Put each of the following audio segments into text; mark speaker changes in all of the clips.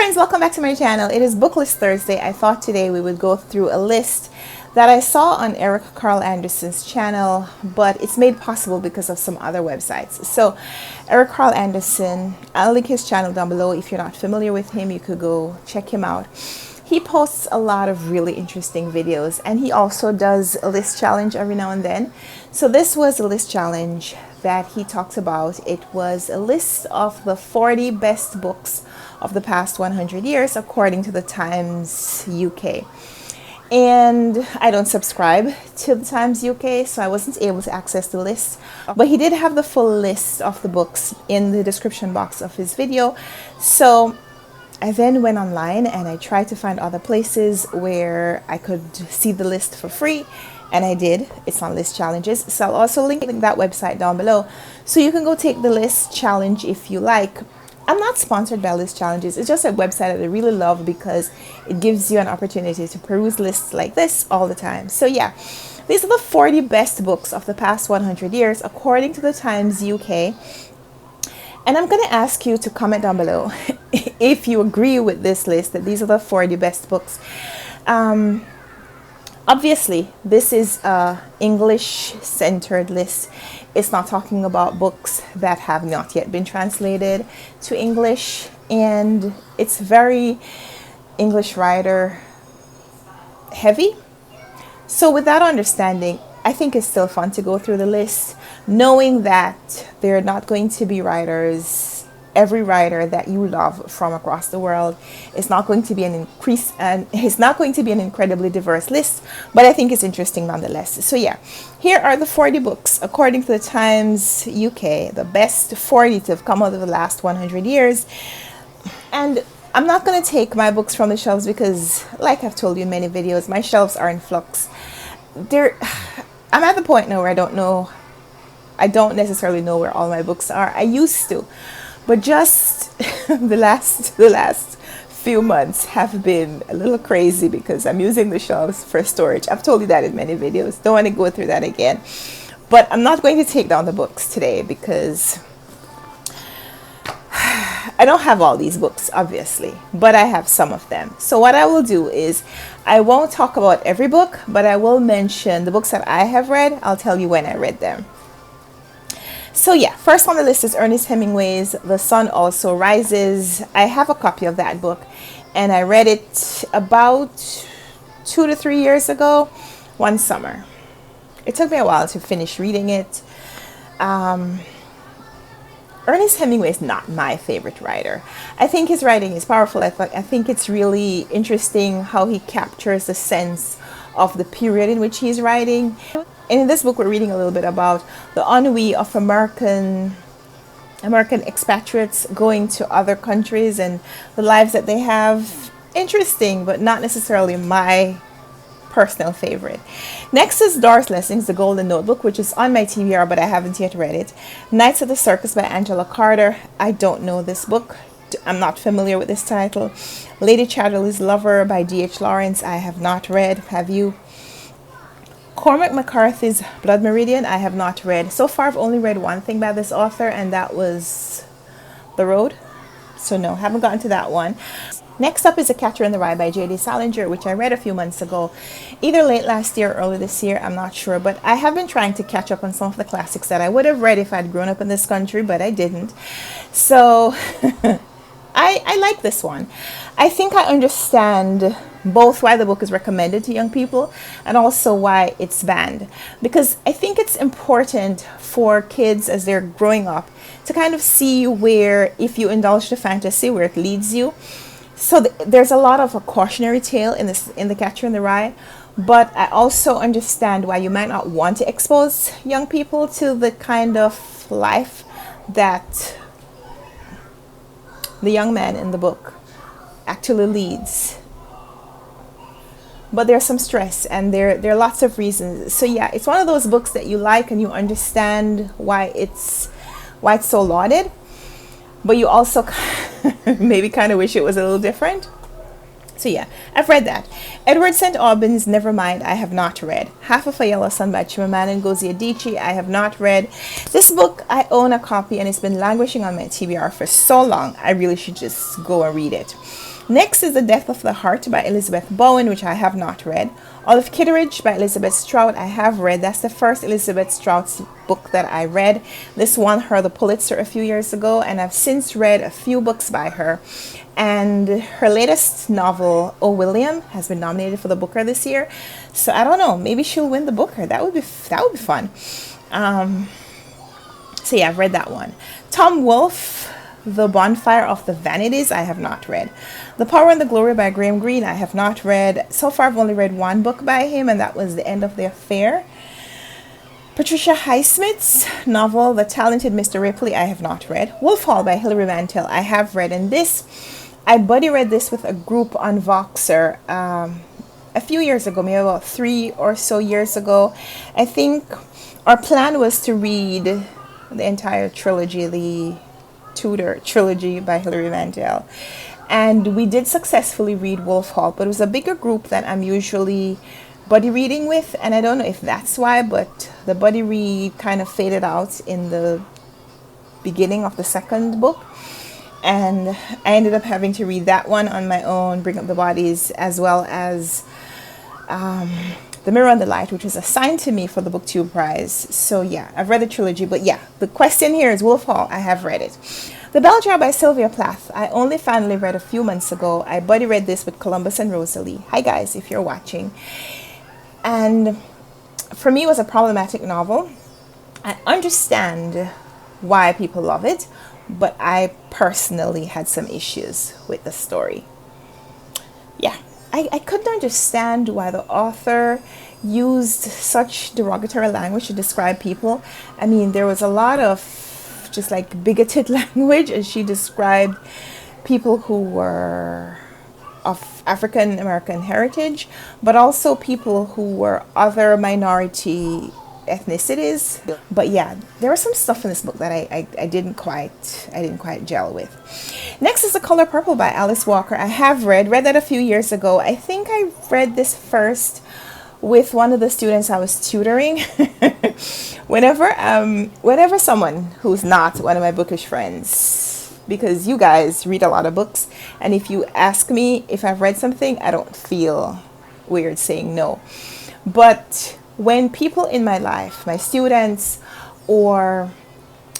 Speaker 1: friends, welcome back to my channel. It is Booklist Thursday. I thought today we would go through a list that I saw on Eric Carl Anderson's channel, but it's made possible because of some other websites. So Eric Carl Anderson, I'll link his channel down below. If you're not familiar with him, you could go check him out. He posts a lot of really interesting videos, and he also does a list challenge every now and then. So this was a list challenge that he talked about. It was a list of the 40 best books of the past 100 years according to the Times UK. And I don't subscribe to the Times UK, so I wasn't able to access the list. But he did have the full list of the books in the description box of his video. So I then went online and I tried to find other places where I could see the list for free, and I did. It's on List Challenges, so I'll also link that website down below so you can go take the list challenge if you like. I'm not sponsored by List Challenges. It's just a website that I really love because it gives you an opportunity to peruse lists like this all the time. So yeah, these are the 40 best books of the past 100 years according to the Times UK. And I'm going to ask you to comment down below if you agree with this list, that these are the 40 best books. Obviously, this is a English-centered list. It's not talking about books that have not yet been translated to English, and it's very English writer heavy. So with that understanding, I think it's still fun to go through the list, knowing that there are not going to be writers, every writer that you love from across the world. It's not going to be it's not going to be an incredibly diverse list, but I think it's interesting nonetheless. So yeah, here are the 40 books according to the Times UK, the best 40 to have come out of the last 100 years. And I'm not going to take my books from the shelves because, like I've told you in many videos, my shelves are in flux. I'm at the point now where I don't necessarily know where all my books are. I used to, but just the last few months have been a little crazy because I'm using the shelves for storage. I've told you that in many videos. Don't want to go through that again. But I'm not going to take down the books today because I don't have all these books, obviously, but I have some of them. So what I will do is I won't talk about every book, but I will mention the books that I have read. I'll tell you when I read them. So yeah, first on the list is Ernest Hemingway's The Sun Also Rises. I have a copy of that book, and I read it about 2 to 3 years ago, one summer. It took me a while to finish reading it. Ernest Hemingway is not my favorite writer. I think his writing is powerful. I think it's really interesting how he captures the sense of the period in which he's writing. And in this book, we're reading a little bit about the ennui of American expatriates going to other countries and the lives that they have. Interesting, but not necessarily my personal favorite. Next is Doris Lessing's The Golden Notebook, which is on my TBR, but I haven't yet read it. Nights at the Circus by Angela Carter. I don't know this book. I'm not familiar with this title. Lady Chatterley's Lover by D.H. Lawrence. I have not read. Have you? Cormac McCarthy's Blood Meridian. I have not read. So far, I've only read one thing by this author, and that was The Road. So no, haven't gotten to that one. Next up is A Catcher in the Rye by J.D. Salinger, which I read a few months ago, either late last year or early this year, I'm not sure. But I have been trying to catch up on some of the classics that I would have read if I'd grown up in this country, but I didn't. So I like this one. I think I understand both why the book is recommended to young people and also why it's banned. Because I think it's important for kids as they're growing up to kind of see where, if you indulge the fantasy, where it leads you. So there's a lot of a cautionary tale in The Catcher in the Rye, but I also understand why you might not want to expose young people to the kind of life that the young man in the book actually leads. But there's some stress, and there are lots of reasons. So yeah, it's one of those books that you like and you understand why it's so lauded, but you also maybe kind of wish it was a little different. So yeah, I've read that. Edward St. Aubyn's Nevermind, I have not read. Half of a Yellow Sun by Chimamanda Ngozi Adichie, I have not read. This book, I own a copy and it's been languishing on my TBR for so long, I really should just go and read it. Next is The Death of the Heart by Elizabeth Bowen, which I have not read. Olive Kitteridge by Elizabeth Strout, I have read. That's the first Elizabeth Strout's book that I read. This won her the Pulitzer a few years ago, and I've since read a few books by her. And her latest novel, O William, has been nominated for the Booker this year. So I don't know, maybe she'll win the Booker. That would be fun. So yeah, I've read that one. Tom Wolfe, The Bonfire of the Vanities, I have not read. The Power and the Glory by Graham Greene, I have not read. So far, I've only read one book by him, and that was The End of the Affair. Patricia Highsmith's novel, The Talented Mr. Ripley, I have not read. Wolf Hall by Hilary Mantel, I have read. And this, I buddy read this with a group on Voxer a few years ago, maybe about 3 or so years ago. I think our plan was to read the entire trilogy, the Tudor trilogy by Hilary Mantel. And we did successfully read Wolf Hall, but it was a bigger group than I'm usually buddy reading with. And I don't know if that's why, but the buddy read kind of faded out in the beginning of the second book. And I ended up having to read that one on my own, Bring Up the Bodies, as well as The Mirror and the Light, which was assigned to me for the BookTube Prize. So yeah, I've read the trilogy, but yeah, the question here is Wolf Hall. I have read it. The Bell Jar by Sylvia Plath, I only finally read a few months ago. I buddy read this with Columbus and Rosalie. Hi guys, if you're watching. And for me, it was a problematic novel. I understand why people love it, but I personally had some issues with the story. Yeah, I couldn't understand why the author used such derogatory language to describe people. I mean, there was a lot of just like bigoted language as she described people who were of African American heritage, but also people who were other minority ethnicities. But yeah, there was some stuff in this book that I didn't quite gel with. Next is The Color Purple by Alice Walker. I have read that a few years ago. I think I read this first with one of the students I was tutoring. whenever someone who's not one of my bookish friends, because you guys read a lot of books, and if you ask me if I've read something, I don't feel weird saying no. But when people in my life, my students or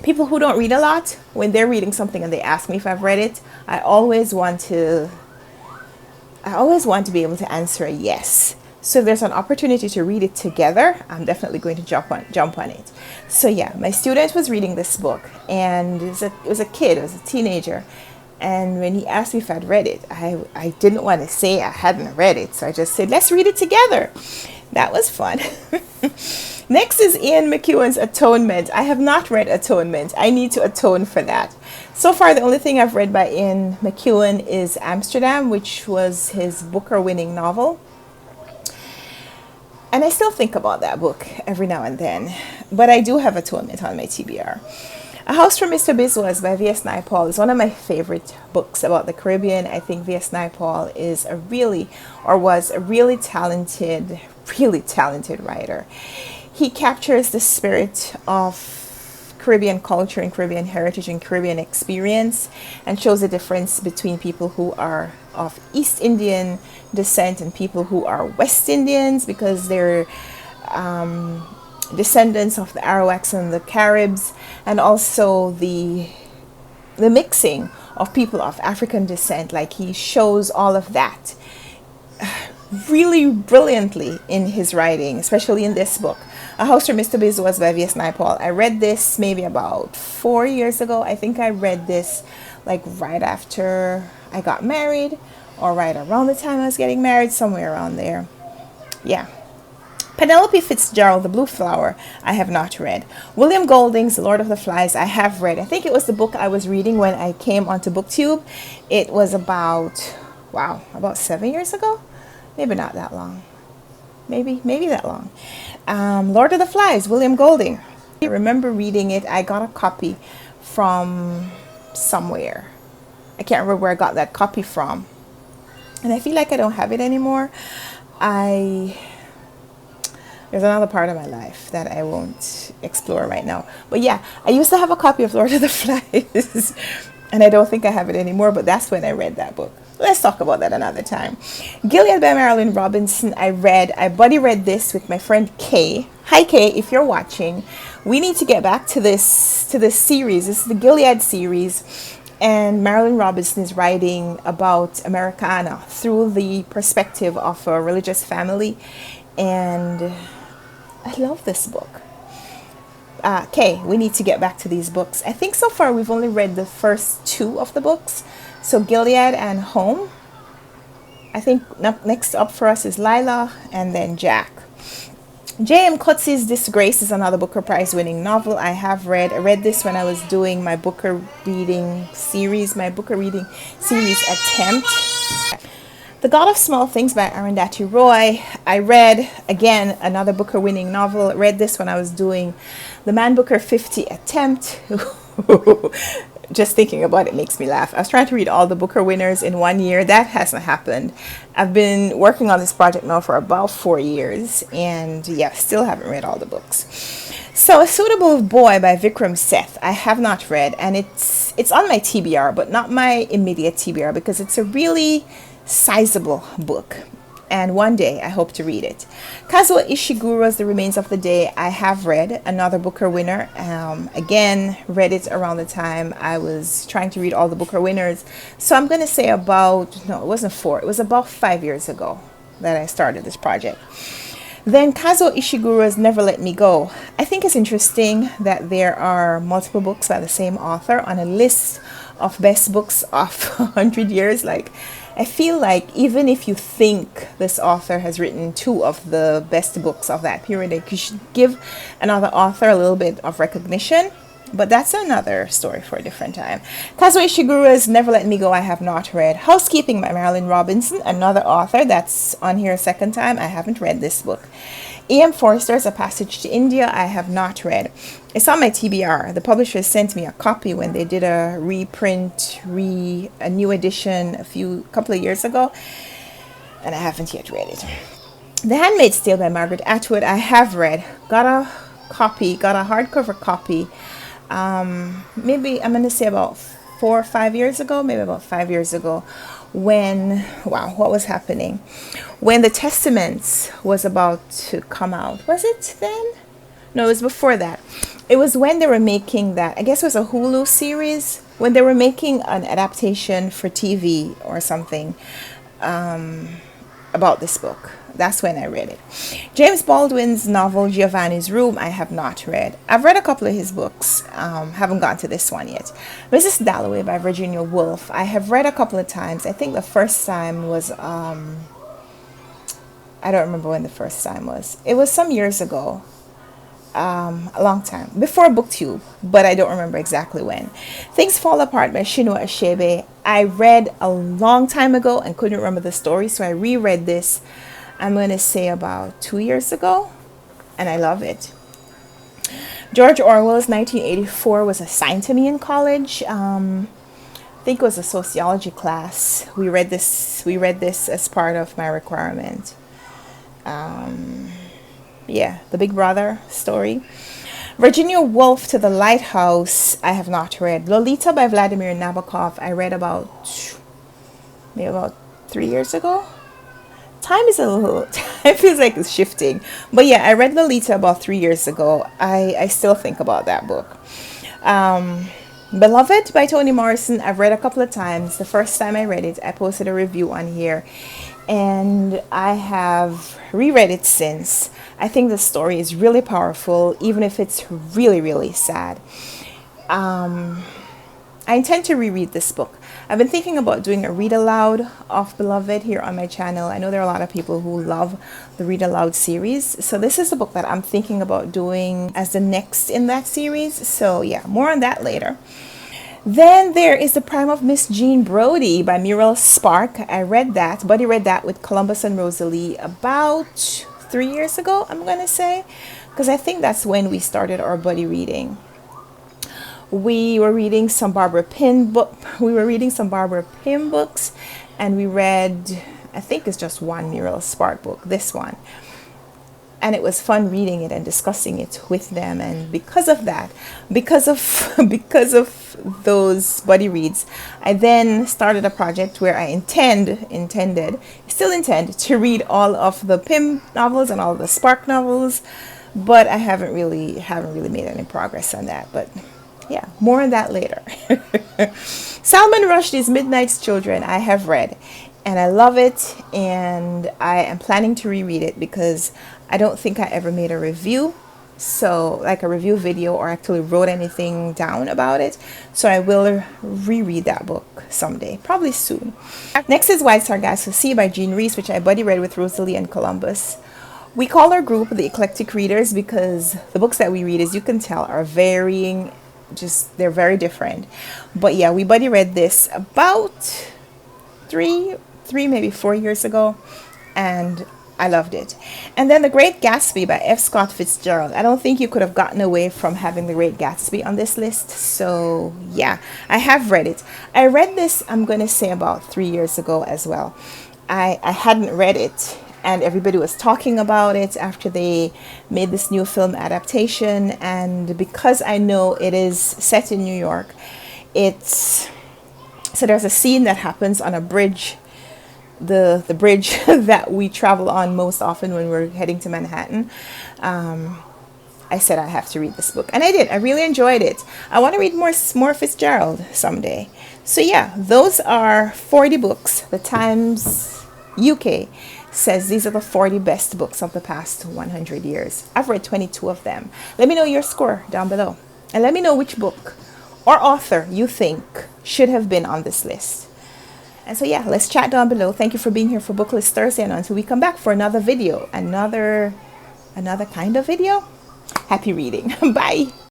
Speaker 1: people who don't read a lot, when they're reading something and they ask me if I've read it, I always want to be able to answer a yes. So if there's an opportunity to read it together, I'm definitely going to jump on it. So yeah, my student was reading this book, and it was a kid, it was a teenager. And when he asked me if I'd read it, I didn't want to say I hadn't read it. So I just said, let's read it together. That was fun. Next is Ian McEwan's Atonement. I have not read Atonement. I need to atone for that. So far, the only thing I've read by Ian McEwan is Amsterdam, which was his Booker-winning novel. And I still think about that book every now and then. But I do have Atonement on my TBR. A House for Mr. Biswas by V.S. Naipaul is one of my favorite books about the Caribbean. I think V.S. Naipaul is was a really talented writer. He captures the spirit of Caribbean culture and Caribbean heritage and Caribbean experience, and shows the difference between people who are of East Indian descent and people who are West Indians, because they're descendants of the Arawaks and the Caribs, and also the mixing of people of African descent. Like, he shows all of that really brilliantly in his writing, especially in this book. A House for Mr. Biswas by V.S. Naipaul. I read this maybe about 4 years ago. I think I read this like right after I got married, or right around the time I was getting married, somewhere around there. Yeah. Penelope Fitzgerald, The Blue Flower, I have not read. William Golding's The Lord of the Flies, I have read. I think it was the book I was reading when I came onto BookTube. It was about 7 years ago? Maybe not that long. Maybe that long. Lord of the Flies, William Golding. I remember reading it. I got a copy from somewhere. I can't remember where I got that copy from. and I feel like I don't have it anymore. There's another part of my life that I won't explore right now. But yeah, I used to have a copy of Lord of the Flies, and I don't think I have it anymore, but that's when I read that book. Let's talk about that another time. Gilead by Marilyn Robinson, I buddy read this with my friend Kay. Hi Kay, if you're watching. We need to get back to this series. This is the Gilead series. And Marilyn Robinson is writing about Americana through the perspective of a religious family. And I love this book. Okay, we need to get back to these books. I think so far we've only read the first 2 of the books. So Gilead and Home. I think next up for us is Lila and then Jack. J.M. Coetzee's Disgrace is another Booker Prize winning novel I have read. I read this when I was doing my Booker reading series attempt. The God of Small Things by Arundhati Roy. I read, again, another Booker winning novel. I read this when I was doing the Man Booker 50 attempt. Just thinking about it makes me laugh. I was trying to read all the Booker winners in 1 year. That hasn't happened. I've been working on this project now for about 4 years. And yeah, still haven't read all the books. So A Suitable Boy by Vikram Seth. I have not read. And it's on my TBR, but not my immediate TBR, because it's a really sizable book. And one day I hope to read it. Kazuo Ishiguro's The Remains of the Day, I have read, another Booker winner. Again, read it around the time I was trying to read all the Booker winners. So I'm going to say it was about 5 years ago that I started this project. Then Kazuo Ishiguro's Never Let Me Go. I think it's interesting that there are multiple books by the same author on a list of best books of 100 years. I feel like even if you think this author has written 2 of the best books of that period, you should give another author a little bit of recognition. But that's another story for a different time. Kazuo Ishiguro's Never Let Me Go, I have not read. Housekeeping by Marilyn Robinson, another author that's on here a second time. I haven't read this book. E.M. Forster's A Passage to India, I have not read. It's on my TBR. The publisher sent me a copy when they did a reprint, a new edition a couple of years ago, and I haven't yet read it. The Handmaid's Tale by Margaret Atwood, I have read. Got a hardcover copy. Maybe I'm going to say about 4 or 5 years ago, maybe about 5 years ago. What was happening? When The Testaments was about to come out. Was it then? No, it was before that. It was when they were making that, I guess it was a Hulu series, when they were making an adaptation for TV or something about this book. That's when I read it. James Baldwin's novel Giovanni's Room, I have not read. I've read a couple of his books. Haven't gotten to this one yet. Mrs. Dalloway by Virginia Woolf, I have read a couple of times. I think the first time was, I don't remember when the first time was. It was some years ago. A long time. Before BookTube, but I don't remember exactly when. Things Fall Apart by Chinua Achebe. I read a long time ago and couldn't remember the story, so I reread this. I'm going to say about 2 years ago, and I love it. George Orwell's 1984 was assigned to me in college. I think it was a sociology class. We read this as part of my requirement. The Big Brother story. Virginia Woolf to the Lighthouse, I have not read. Lolita by Vladimir Nabokov, I read about 3 years ago. Time feels like it's shifting. But yeah, I read Lolita about 3 years ago. I still think about that book. Beloved by Toni Morrison, I've read a couple of times. The first time I read it, I posted a review on here. And I have reread it since. I think the story is really powerful, even if it's really, really sad. I intend to reread this book. I've been thinking about doing a read aloud of Beloved here on my channel. I know there are a lot of people who love the read aloud series. So this is a book that I'm thinking about doing as the next in that series. So yeah, more on that later. Then there is The Prime of Miss Jean Brodie by Muriel Spark. I read that. Buddy read that with Columbus and Rosalie about 3 years ago, I'm going to say. Because I think that's when we started our buddy reading. We were reading some Barbara Pym book. We were reading some Barbara Pym books, and we read, I think it's just one Muriel Spark book, this one. And it was fun reading it and discussing it with them. And because of that, because of those buddy reads, I then started a project where I still intend to read all of the Pym novels and all of the Spark novels, but I haven't really made any progress on that. But yeah, more on that later. Salman Rushdie's Midnight's Children I have read, and I love it, and I am planning to reread it because I don't think I ever made a review, so like a review video, or actually wrote anything down about it. So I will reread that book someday, probably soon. Next is Wide Sargasso Sea by Jean Rhys, which I buddy read with Rosalie and Columbus. We call our group the Eclectic Readers because the books that we read, as you can tell, are varying, they're very different. But yeah, we buddy read this about three, maybe 4 years ago, and I loved it. And then The Great Gatsby by F. Scott Fitzgerald. I don't think you could have gotten away from having The Great Gatsby on this list. So yeah, I have read it. I read this, I'm going to say, about 3 years ago as well. I hadn't read it, and everybody was talking about it after they made this new film adaptation. And because I know it is set in New York, so there's a scene that happens on a bridge, the bridge that we travel on most often when we're heading to Manhattan. I said I have to read this book, and I did. I really enjoyed it. I want to read more Fitzgerald someday. So yeah, those are 40 books. The Times UK says these are the 40 best books of the past 100 years. I've read 22 of them. Let me know your score down below, and let me know which book or author you think should have been on this list. And so yeah, let's chat down below. Thank you for being here for Booklist Thursday, and until we come back for another video, another kind of video. Happy reading. Bye.